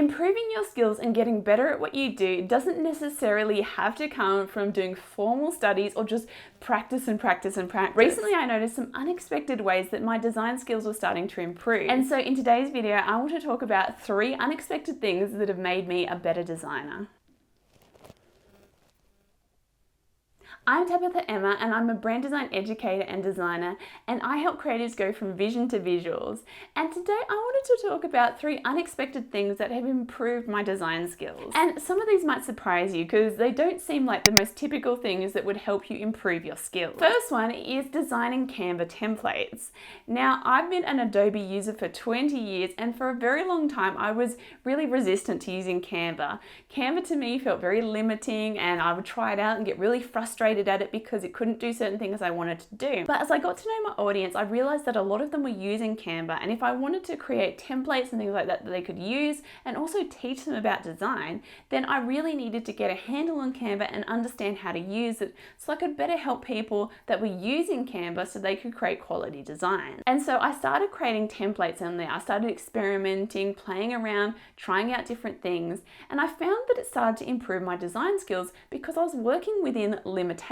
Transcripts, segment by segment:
improving your skills and getting better at what you do doesn't necessarily have to come from doing formal studies or just practice and practice and practice. Recently, I noticed some unexpected ways that my design skills were starting to improve. And so in today's video, I want to talk about 3 unexpected things that have made me a better designer. I'm Tabitha Emma and I'm a brand design educator and designer, and I help creatives go from vision to visuals. And today I wanted to talk about 3 unexpected things that have improved my design skills. And some of these might surprise you because they don't seem like the most typical things that would help you improve your skills. First one is designing Canva templates. Now, I've been an Adobe user for 20 years, and for a very long time I was really resistant to using Canva. Canva to me felt very limiting, and I would try it out and get really frustrated at it because it couldn't do certain things I wanted to do. But as I got to know my audience, I realized that a lot of them were using Canva, and if I wanted to create templates and things like that that they could use and also teach them about design, then I really needed to get a handle on Canva and understand how to use it so I could better help people that were using Canva so they could create quality design. And so I started creating templates on there. I started experimenting, playing around, trying out different things, and I found that it started to improve my design skills because I was working within limitations.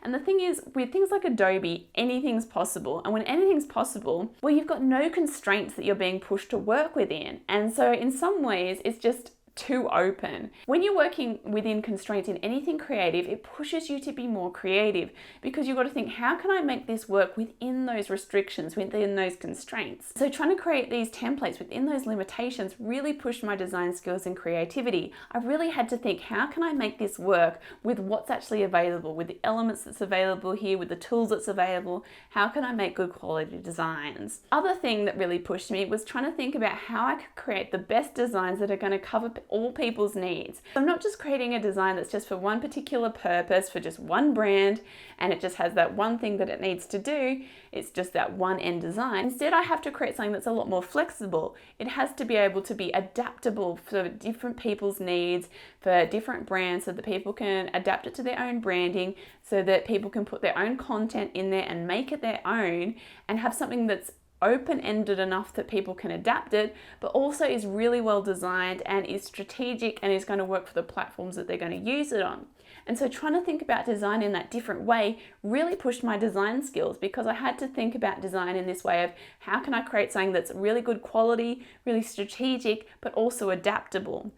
And the thing is, with things like Adobe, anything's possible. And when anything's possible, well, you've got no constraints that you're being pushed to work within. And so in some ways, it's just too open. When you're working within constraints in anything creative, it pushes you to be more creative because you've got to think, how can I make this work within those restrictions, within those constraints? So trying to create these templates within those limitations really pushed my design skills and creativity. I really had to think, how can I make this work with what's actually available, with the elements that's available here, with the tools that's available? How can I make good quality designs? Other thing that really pushed me was trying to think about how I could create the best designs that are going to cover all people's needs. I'm not just creating a design that's just for one particular purpose, for just one brand, and it just has that one thing that it needs to do. It's just that one end design. Instead, I have to create something that's a lot more flexible. It has to be able to be adaptable for different people's needs, for different brands, so that people can adapt it to their own branding, so that people can put their own content in there and make it their own, and have something that's open-ended enough that people can adapt it, but also is really well designed and is strategic and is going to work for the platforms that they're going to use it on. And so trying to think about design in that different way really pushed my design skills, because I had to think about design in this way of, how can I create something that's really good quality, really strategic, but also adaptable,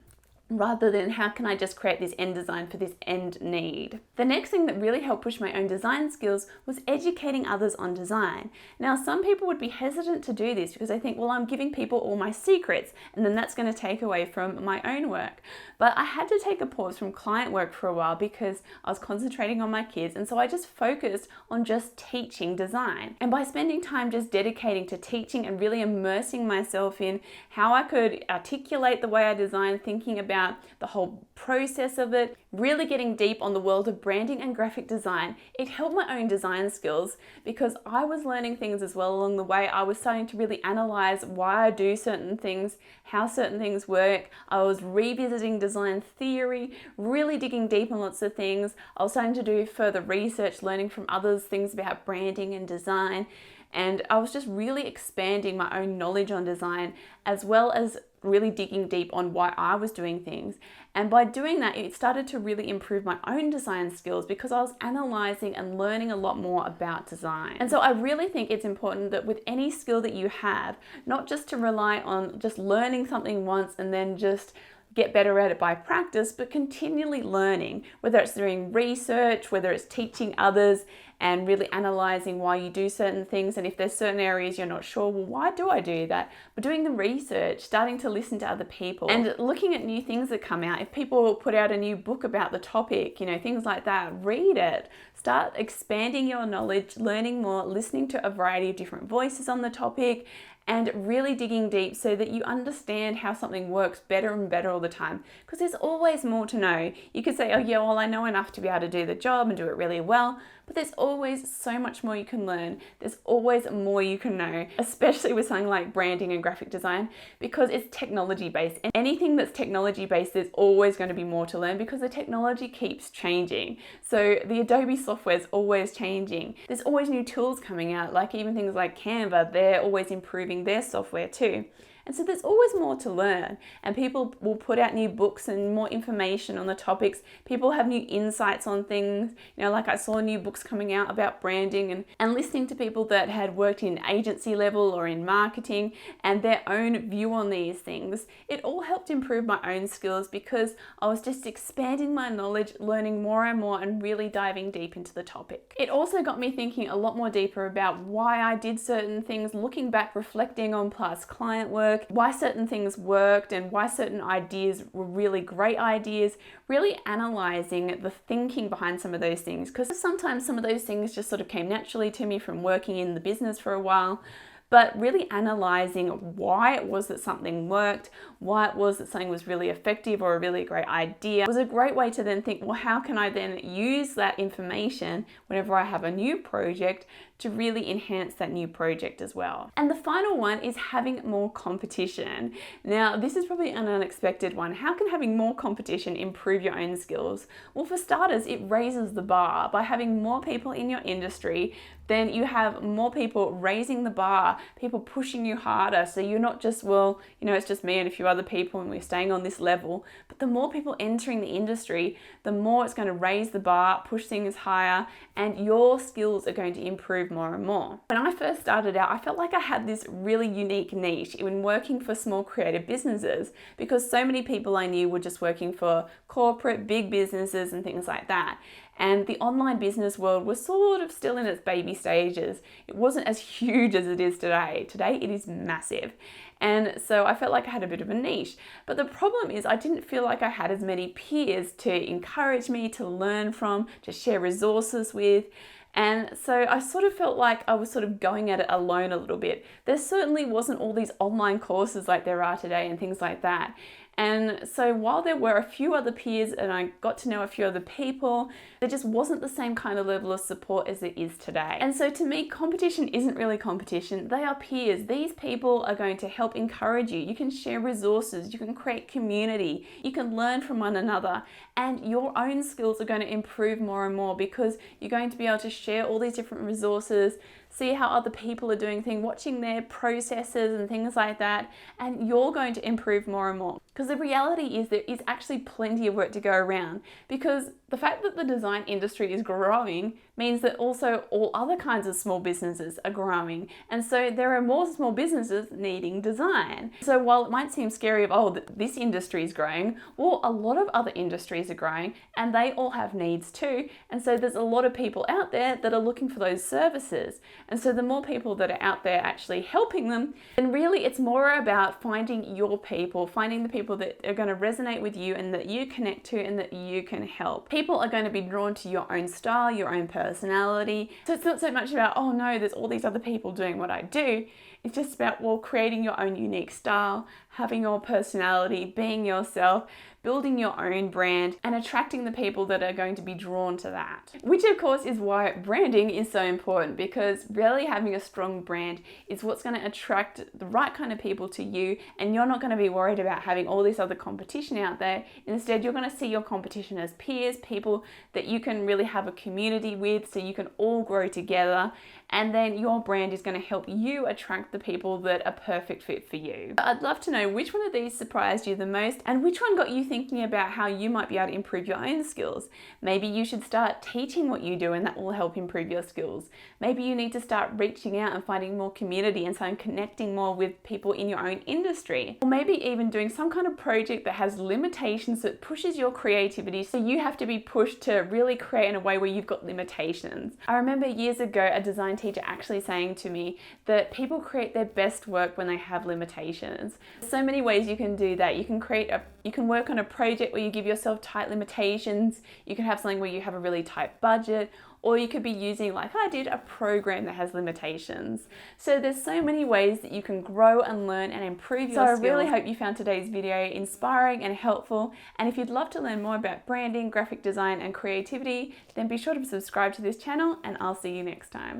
rather than how can I just create this end design for this end need. The next thing that really helped push my own design skills was educating others on design. Now, some people would be hesitant to do this because they think, well, I'm giving people all my secrets and then that's going to take away from my own work. But I had to take a pause from client work for a while because I was concentrating on my kids, and so I just focused on just teaching design. And by spending time just dedicating to teaching and really immersing myself in how I could articulate the way I design, thinking about the whole process of it, really getting deep on the world of branding and graphic design, it helped my own design skills because I was learning things as well along the way. I was starting to really analyze why I do certain things, how certain things work. I was revisiting design theory, really digging deep on lots of things. I was starting to do further research, learning from others things about branding and design. And I was just really expanding my own knowledge on design, as well as really digging deep on why I was doing things. And by doing that, it started to really improve my own design skills because I was analyzing and learning a lot more about design. And so I really think it's important that with any skill that you have, not just to rely on just learning something once and then just get better at it by practice, but continually learning, whether it's doing research, whether it's teaching others, and really analyzing why you do certain things. And if there's certain areas you're not sure, well, why do I do that? But doing the research, starting to listen to other people, and looking at new things that come out. If people put out a new book about the topic, things like that, read it. Start expanding your knowledge, learning more, listening to a variety of different voices on the topic, and really digging deep so that you understand how something works better and better all the time. Because there's always more to know. You could say, oh yeah, well, I know enough to be able to do the job and do it really well, but there's always so much more you can learn. There's always more you can know, especially with something like branding and graphic design, because it's technology based. And anything that's technology based, there's always going to be more to learn because the technology keeps changing. So the Adobe software is always changing. There's always new tools coming out, like even things like Canva, they're always improving their software too. And so there's always more to learn, and people will put out new books and more information on the topics. People have new insights on things. Like I saw new books coming out about branding, and listening to people that had worked in agency level or in marketing and their own view on these things. It all helped improve my own skills because I was just expanding my knowledge, learning more and more, and really diving deep into the topic. It also got me thinking a lot more deeper about why I did certain things, looking back, reflecting on past client work, why certain things worked and why certain ideas were really great ideas, really analyzing the thinking behind some of those things, because sometimes some of those things just sort of came naturally to me from working in the business for a while. But really analyzing why it was that something worked, why it was that something was really effective or a really great idea, was a great way to then think, well, how can I then use that information whenever I have a new project to really enhance that new project as well. And the final one is having more competition. Now, this is probably an unexpected one. How can having more competition improve your own skills? Well, for starters, it raises the bar. By having more people in your industry, then you have more people raising the bar, people pushing you harder. So you're not just, well, it's just me and a few other people and we're staying on this level. But the more people entering the industry, the more it's going to raise the bar, push things higher, and your skills are going to improve more and more. When I first started out, I felt like I had this really unique niche in working for small creative businesses, because so many people I knew were just working for corporate, big businesses and things like that. And the online business world was sort of still in its baby stages. It wasn't as huge as it is today. Today it is massive. And so I felt like I had a bit of a niche. But the problem is I didn't feel like I had as many peers to encourage me, to learn from, to share resources with. And so I sort of felt like I was sort of going at it alone a little bit. There certainly wasn't all these online courses like there are today and things like that. And so while there were a few other peers and I got to know a few other people, there just wasn't the same kind of level of support as there is today. And so to me, competition isn't really competition. They are peers. These people are going to help encourage you. You can share resources, you can create community, you can learn from one another, and your own skills are going to improve more and more because you're going to be able to share all these different resources, see how other people are doing things, watching their processes and things like that, and you're going to improve more and more. Because the reality is there is actually plenty of work to go around, because the fact that the design industry is growing means that also all other kinds of small businesses are growing. And so there are more small businesses needing design. So while it might seem scary of, this industry is growing, well, a lot of other industries are growing and they all have needs too. And so there's a lot of people out there that are looking for those services. And so the more people that are out there actually helping them, then really it's more about finding your people, finding the people that are going to resonate with you and that you connect to and that you can help. People are going to be drawn to your own style, your own personality. So it's not so much about, oh no, there's all these other people doing what I do. It's just about, well, creating your own unique style, having your personality, being yourself, building your own brand, and attracting the people that are going to be drawn to that. Which of course is why branding is so important, because really having a strong brand is what's going to attract the right kind of people to you, and you're not going to be worried about having all this other competition out there. Instead, you're going to see your competition as peers, people that you can really have a community with, so you can all grow together, and then your brand is going to help you attract the people that are perfect fit for you. I'd love to know which one of these surprised you the most, and which one got you thinking about how you might be able to improve your own skills. Maybe you should start teaching what you do and that will help improve your skills. Maybe you need to start reaching out and finding more community and starting connecting more with people in your own industry. Or maybe even doing some kind of project that has limitations that pushes your creativity, so you have to be pushed to really create in a way where you've got limitations. I remember years ago a design teacher actually saying to me that people create their best work when they have limitations. So many ways you can do that. You can work on a project where you give yourself tight limitations. You can have something where you have a really tight budget, or you could be using, like I did, a program that has limitations. So there's so many ways that you can grow and learn and improve your skills. So I really hope you found today's video inspiring and helpful. And if you'd love to learn more about branding, graphic design, and creativity, then be sure to subscribe to this channel, and I'll see you next time.